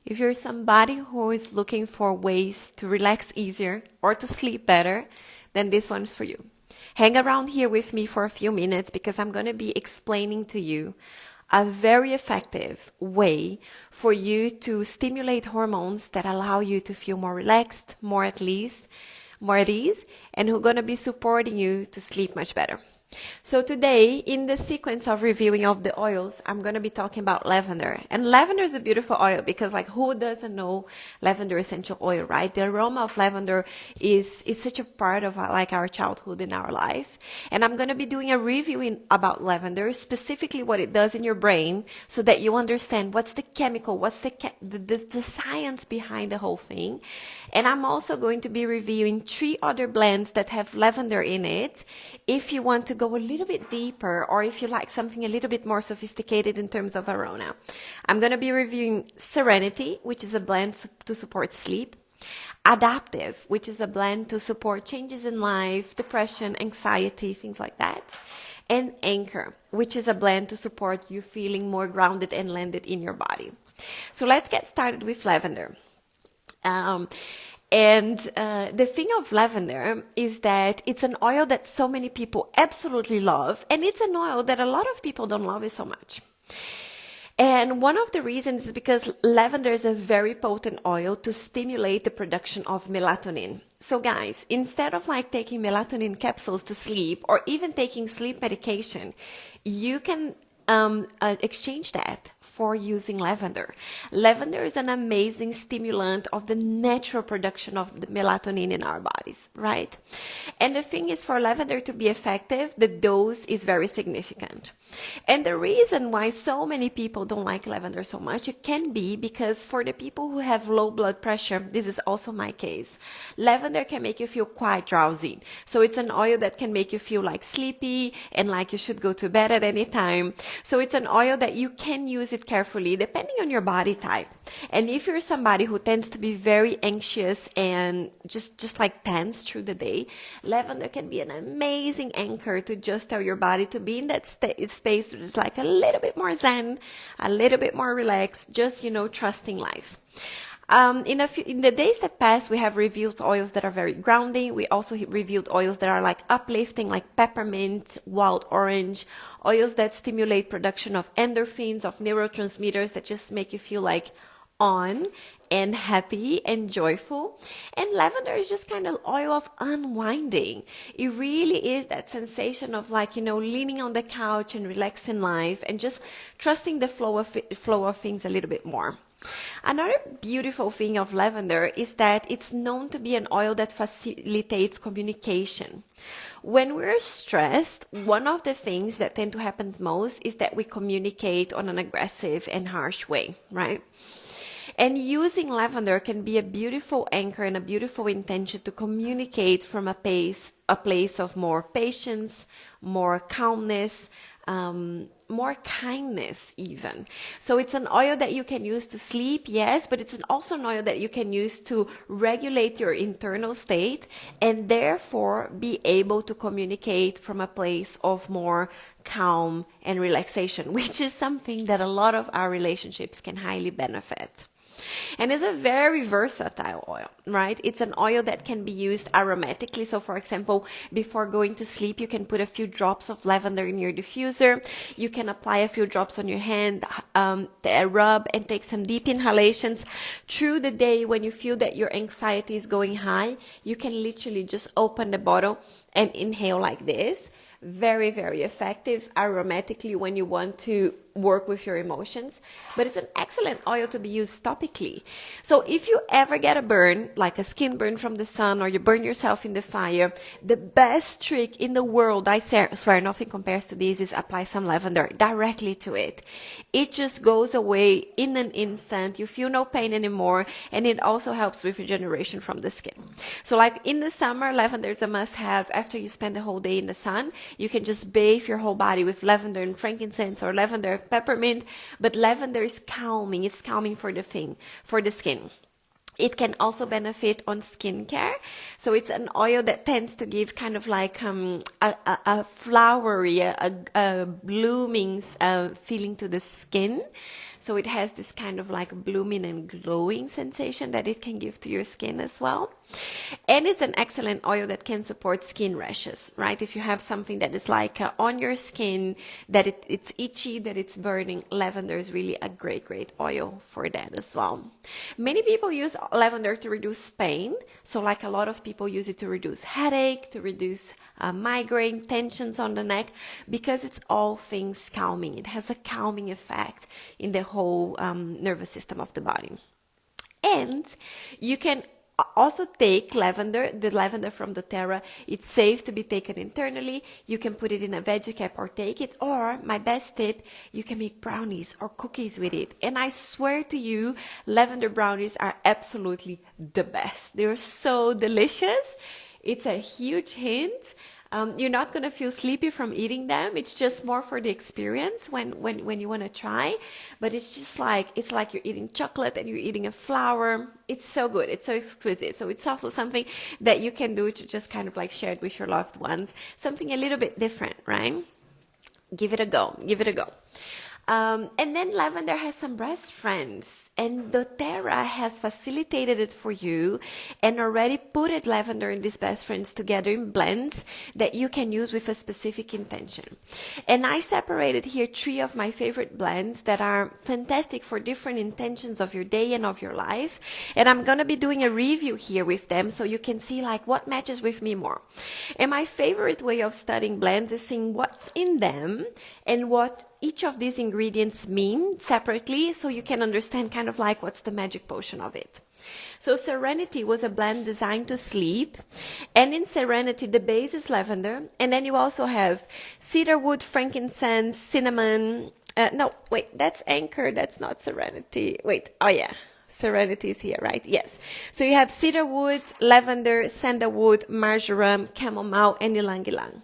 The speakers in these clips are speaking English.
If you're somebody who is looking for ways to relax easier or to sleep better, then this one's for you. Hang around here with me for a few minutes because I'm going to be explaining to you a very effective way for you to stimulate hormones that allow you to feel more relaxed, more at ease, and who are going to be supporting you to sleep much better. So today, in the sequence of reviewing of the oils, I'm going to be talking about lavender. And lavender is a beautiful oil because, like, who doesn't know lavender essential oil, right? The aroma of lavender is such a part of like our childhood in our life. And I'm going to be doing a review about lavender, specifically what it does in your brain, so that you understand what's the chemical, what's the science behind the whole thing. And I'm also going to be reviewing 3 other blends that have lavender in it. If you want to go a little bit deeper, or if you like something a little bit more sophisticated in terms of aroma, I'm going to be reviewing Serenity, which is a blend to support sleep. Adaptiv, which is a blend to support changes in life, depression, anxiety, things like that. And Anchor, which is a blend to support you feeling more grounded and landed in your body. So let's get started with lavender. The thing of lavender is that it's an oil that so many people absolutely love, and it's an oil that a lot of people don't love it so much. And one of the reasons is because lavender is a very potent oil to stimulate the production of melatonin. So guys, instead of like taking melatonin capsules to sleep or even taking sleep medication, you can exchange that for using lavender. Lavender is an amazing stimulant of the natural production of the melatonin in our bodies, right? And the thing is, for lavender to be effective, the dose is very significant. And the reason why so many people don't like lavender so much, it can be because for the people who have low blood pressure, this is also my case, lavender can make you feel quite drowsy. So it's an oil that can make you feel like sleepy and like you should go to bed at any time. So it's an oil that you can use it carefully depending on your body type. And if you're somebody who tends to be very anxious and just like tense through the day, lavender can be an amazing anchor to just tell your body to be in that space that's like a little bit more zen, a little bit more relaxed, just, trusting life. In the days that passed, we have reviewed oils that are very grounding. We also reviewed oils that are like uplifting, like peppermint, wild orange, oils that stimulate production of endorphins, of neurotransmitters that just make you feel like on and happy and joyful. And lavender is just kind of oil of unwinding. It really is that sensation of like, leaning on the couch and relaxing life and just trusting the flow of things a little bit more. Another beautiful thing of lavender is that it's known to be an oil that facilitates communication. When we're stressed, one of the things that tend to happen most is that we communicate on an aggressive and harsh way, right? And using lavender can be a beautiful anchor and a beautiful intention to communicate from a place of more patience, more calmness, more kindness even. So it's an oil that you can use to sleep, yes, but it's also an oil that you can use to regulate your internal state and therefore be able to communicate from a place of more calm and relaxation, which is something that a lot of our relationships can highly benefit. And it's a very versatile oil, right? It's an oil that can be used aromatically. So for example, before going to sleep, you can put a few drops of lavender in your diffuser. You can apply a few drops on your hand, rub and take some deep inhalations. Through the day, when you feel that your anxiety is going high, you can literally just open the bottle and inhale like this. Very, very effective aromatically when you want to work with your emotions, but it's an excellent oil to be used topically. So if you ever get a burn, like a skin burn from the sun, or you burn yourself in the fire, the best trick in the world, I swear nothing compares to this, is apply some lavender directly to it. It just goes away in an instant. You feel no pain anymore, and it also helps with regeneration from the skin. So like in the summer, lavender is a must-have. After you spend the whole day in the sun, you can just bathe your whole body with lavender and frankincense or lavender peppermint, but lavender is calming. It's calming for the skin. It can also benefit on skincare. So it's an oil that tends to give kind of like a flowery, a blooming feeling to the skin. So it has this kind of like blooming and glowing sensation that it can give to your skin as well. And it's an excellent oil that can support skin rashes, right? If you have something that is like on your skin, that it's itchy, that it's burning, lavender is really a great oil for that as well. Many people use lavender to reduce pain. So like a lot of people use it to reduce headache, to reduce migraine, tensions on the neck, because it's all things calming. It has a calming effect in the whole nervous system of the body. And you can also take lavender, the lavender from dōTERRA. It's safe to be taken internally. You can put it in a veggie cap or take it, or my best tip, you can make brownies or cookies with it. And I swear to you, lavender brownies are absolutely the best. They're so delicious. It's a huge hint. You're not going to feel sleepy from eating them. It's just more for the experience when you want to try. But it's just like, it's like you're eating chocolate and you're eating a flower. It's so good. It's so exquisite. So it's also something that you can do to just kind of like share it with your loved ones. Something a little bit different, right? Give it a go. Give it a go. And then lavender has some best friends, and dōTERRA has facilitated it for you and already put lavender and these best friends together in blends that you can use with a specific intention. And I separated here 3 of my favorite blends that are fantastic for different intentions of your day and of your life. And I'm going to be doing a review here with them so you can see like what matches with me more. And my favorite way of studying blends is seeing what's in them and what each of these ingredients mean separately, so you can understand kind of like what's the magic potion of it. So Serenity was a blend designed to sleep, and in Serenity the base is lavender, and then you also have cedarwood, frankincense, cinnamon. No, wait, that's Anchor, that's not Serenity. Wait, oh yeah. Serenity is here, right? Yes. So you have cedarwood, lavender, sandalwood, marjoram, chamomile, and ylang ylang.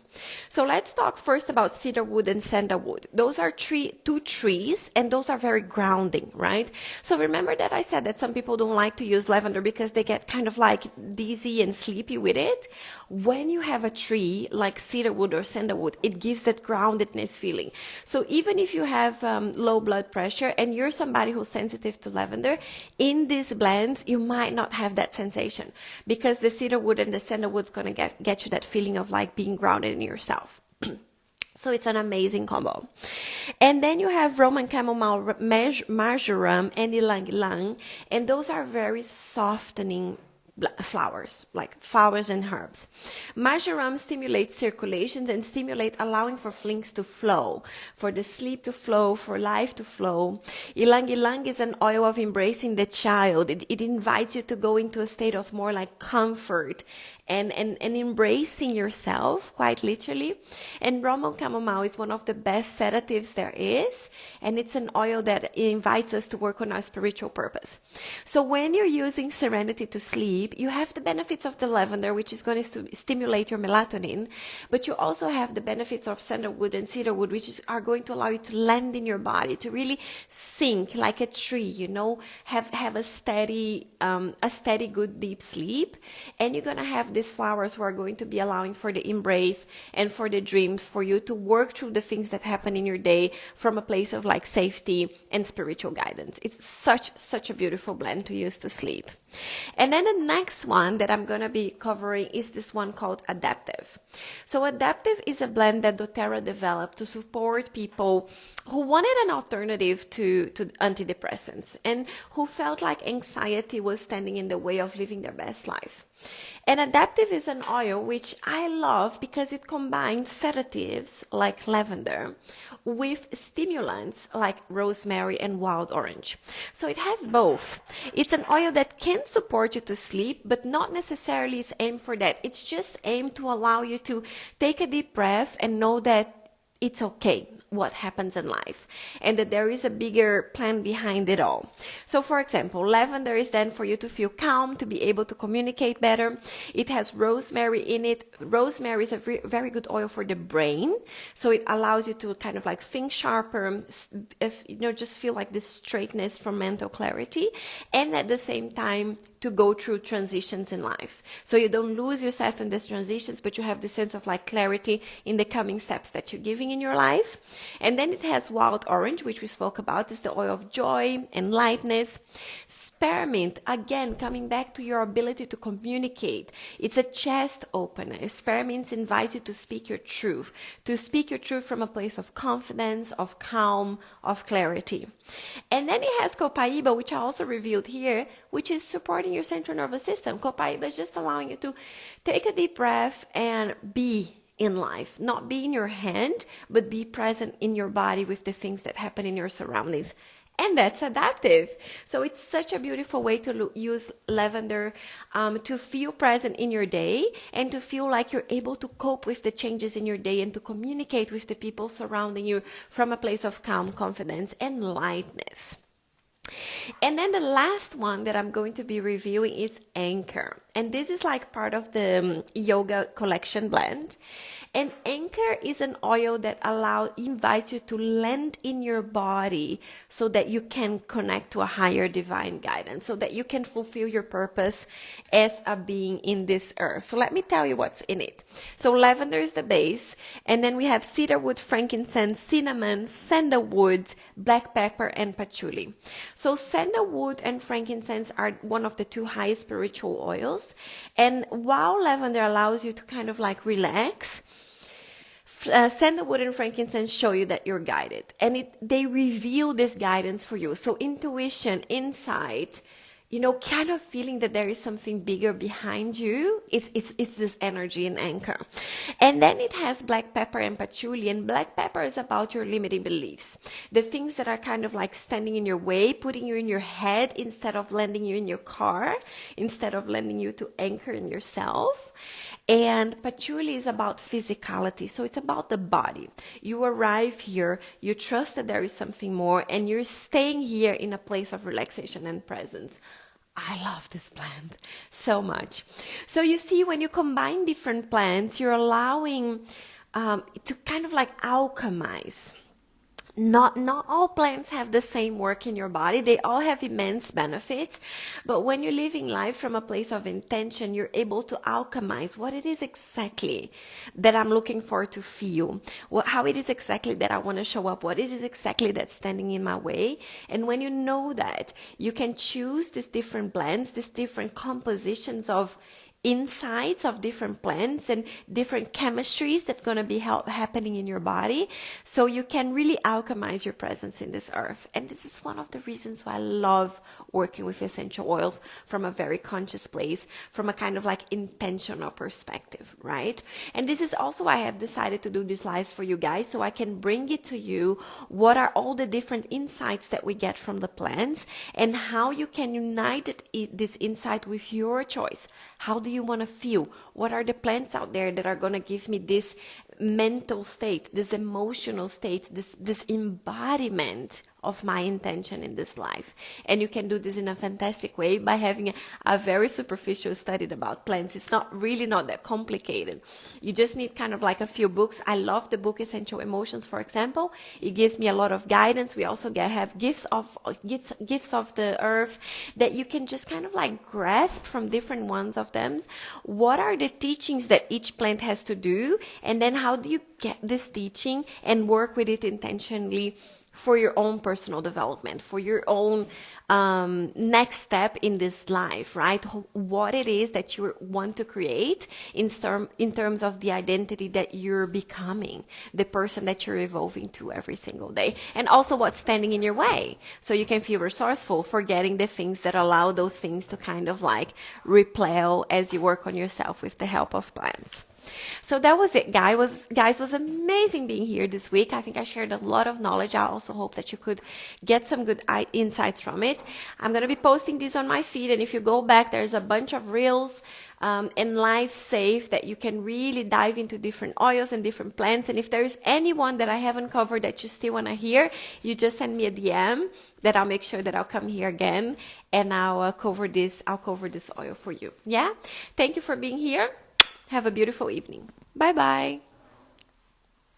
So let's talk first about cedarwood and sandalwood. Those are two trees, and those are very grounding, right? So remember that I said that some people don't like to use lavender because they get kind of like dizzy and sleepy with it. When you have a tree like cedarwood or sandalwood, it gives that groundedness feeling. So even if you have low blood pressure and you're somebody who's sensitive to lavender, in these blends, you might not have that sensation because the cedarwood and the sandalwood is going to get you that feeling of like being grounded in yourself. So it's an amazing combo. And then you have Roman chamomile, marjoram, and ylang ylang, and those are very softening flowers, like flowers and herbs. Marjoram stimulates circulations and stimulate allowing for things to flow, for the sleep to flow, for life to flow. Ylang ylang is an oil of embracing the child. It invites you to go into a state of more like comfort and embracing yourself, quite literally. And Roman chamomile is one of the best sedatives there is, and it's an oil that invites us to work on our spiritual purpose. So when you're using Serenity to sleep, you have the benefits of the lavender, which is going to stimulate your melatonin, but you also have the benefits of sandalwood and cedarwood, which are going to allow you to land in your body, to really sink like a tree, you know, have a steady, good, deep sleep. And you're going to have these flowers who are going to be allowing for the embrace and for the dreams, for you to work through the things that happen in your day from a place of like safety and spiritual guidance. It's such a beautiful blend to use to sleep. And then the next one that I'm going to be covering is this one called Adaptiv. So Adaptiv is a blend that dōTERRA developed to support people who wanted an alternative to antidepressants and who felt like anxiety was standing in the way of living their best life. And Adaptiv is an oil which I love because it combines sedatives like lavender with stimulants like rosemary and wild orange. So it has both. It's an oil that can support you to sleep, but not necessarily is aimed for that. It's just aimed to allow you to take a deep breath and know that it's okay what happens in life and that there is a bigger plan behind it all. So for example, lavender is then for you to feel calm, to be able to communicate better. It has rosemary in it. Rosemary is a very good oil for the brain, so it allows you to kind of like think sharper, just feel like this straightness from mental clarity, and at the same time to go through transitions in life. So you don't lose yourself in these transitions, but you have the sense of like clarity in the coming steps that you're giving in your life. And then it has wild orange, which we spoke about. It's the oil of joy and lightness. Spearmint, again, coming back to your ability to communicate. It's a chest opener. Spearmint invites you to speak your truth from a place of confidence, of calm, of clarity. And then it has copaiba, which I also revealed here, which is supporting your central nervous system. Copaiba is just allowing you to take a deep breath and be in life, not be in your hand, but be present in your body with the things that happen in your surroundings. And that's adaptive. So it's such a beautiful way to use lavender to feel present in your day and to feel like you're able to cope with the changes in your day and to communicate with the people surrounding you from a place of calm, confidence, and lightness. And then the last one that I'm going to be reviewing is Anchor. And this is like part of the yoga collection blend. And Anchor is an oil that invites you to land in your body so that you can connect to a higher divine guidance, so that you can fulfill your purpose as a being in this earth. So let me tell you what's in it. So lavender is the base, and then we have cedarwood, frankincense, cinnamon, sandalwood, black pepper, and patchouli. So sandalwood and frankincense are one of the two highest spiritual oils. And while lavender allows you to kind of like relax, sandalwood and frankincense show you that you're guided, and they reveal this guidance for you. So intuition, insight, kind of feeling that there is something bigger behind you. It's this energy in Anchor. And then it has black pepper and patchouli, and black pepper is about your limiting beliefs, the things that are kind of like standing in your way, putting you in your head instead of landing you in your car, instead of landing you to anchor in yourself. And patchouli is about physicality. So it's about the body. You arrive here, you trust that there is something more, and you're staying here in a place of relaxation and presence. I love this plant so much. So you see, when you combine different plants, you're allowing to kind of like alchemize. Not all plants have the same work in your body. They all have immense benefits. But when you're living life from a place of intention, you're able to alchemize what it is exactly that I'm looking for to feel, how it is exactly that I want to show up, what is it exactly that's standing in my way. And when you know that, you can choose these different blends, these different compositions of insights of different plants and different chemistries that are going to be happening in your body, so you can really alchemize your presence in this earth. And this is one of the reasons why I love working with essential oils from a very conscious place, from a kind of like intentional perspective, right? And this is also why I have decided to do these lives for you guys, so I can bring it to you what are all the different insights that we get from the plants and how you can unite this insight with your choice. How do you want to feel? What are the plants out there that are going to give me this mental state, this emotional state, this embodiment of my intention in this life? And you can do this in a fantastic way by having a very superficial study about plants. It's not that complicated. You just need kind of like a few books. I love the book Essential Emotions, for example. It gives me a lot of guidance. We also have gifts of the earth that you can just kind of like grasp from different ones of them. What are the teachings that each plant has to do? And then how do you get this teaching and work with it intentionally for your own personal development, for your own next step in this life, right? What it is that you want to create in terms of the identity that you're becoming, the person that you're evolving to every single day, and also what's standing in your way, so you can feel resourceful, forgetting the things that allow those things to kind of like repel as you work on yourself with the help of plants. So that was it, guys. Was amazing being here this week. I think I shared a lot of knowledge. I also hope that you could get some good insights from it. I'm going to be posting this on my feed, and if you go back, there's a bunch of reels and live safe that you can really dive into different oils and different plants. And if there is anyone that I haven't covered that you still want to hear, you just send me a DM that I'll make sure that I'll come here again and I'll cover this oil for you. Yeah. Thank you for being here. Have a beautiful evening. Bye-bye.